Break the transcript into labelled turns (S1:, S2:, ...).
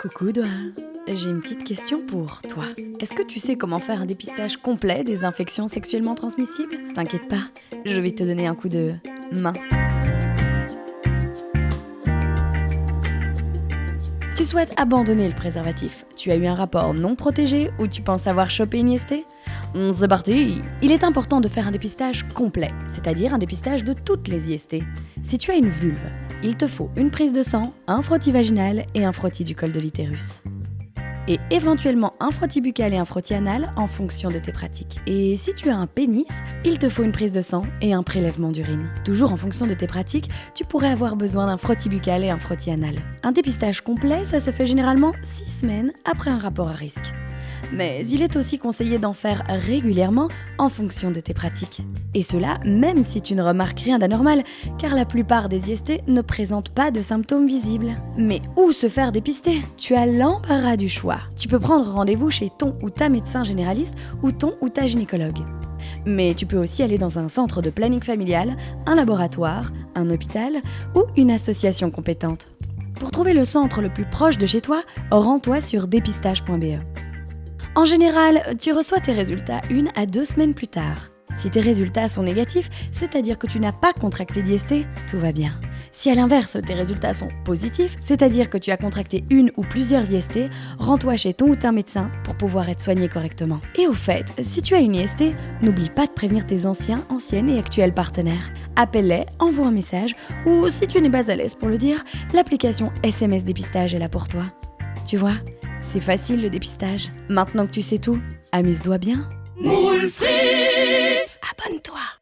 S1: Coucou Doha, j'ai une petite question pour toi. Est-ce que tu sais comment faire un dépistage complet des infections sexuellement transmissibles ? T'inquiète pas, je vais te donner un coup de main. Tu souhaites abandonner le préservatif. Tu as eu un rapport non protégé ou tu penses avoir chopé une IST ? C'est parti ! Il est important de faire un dépistage complet, c'est-à-dire un dépistage de toutes les IST. Si tu as une vulve, il te faut une prise de sang, un frottis vaginal et un frottis du col de l'utérus. Et éventuellement un frottis buccal et un frottis anal en fonction de tes pratiques. Et si tu as un pénis, il te faut une prise de sang et un prélèvement d'urine. Toujours en fonction de tes pratiques, tu pourrais avoir besoin d'un frottis buccal et un frottis anal. Un dépistage complet, ça se fait généralement 6 semaines après un rapport à risque. Mais il est aussi conseillé d'en faire régulièrement en fonction de tes pratiques. Et cela même si tu ne remarques rien d'anormal, car la plupart des IST ne présentent pas de symptômes visibles. Mais où se faire dépister ? Tu as l'embarras du choix. Tu peux prendre rendez-vous chez ton ou ta médecin généraliste ou ton ou ta gynécologue. Mais tu peux aussi aller dans un centre de planning familial, un laboratoire, un hôpital ou une association compétente. Pour trouver le centre le plus proche de chez toi, rends-toi sur dépistage.be. En général, tu reçois tes résultats 1 à 2 semaines plus tard. Si tes résultats sont négatifs, c'est-à-dire que tu n'as pas contracté d'IST, tout va bien. Si à l'inverse, tes résultats sont positifs, c'est-à-dire que tu as contracté une ou plusieurs IST, rends-toi chez ton ou ta médecin pour pouvoir être soigné correctement. Et au fait, si tu as une IST, n'oublie pas de prévenir tes anciens, anciennes et actuels partenaires. Appelle-les, envoie un message, ou si tu n'es pas à l'aise pour le dire, l'application SMS Dépistage est là pour toi. Tu vois ? C'est facile le dépistage. Maintenant que tu sais tout, amuse-toi bien.
S2: Moule frites!
S1: Abonne-toi!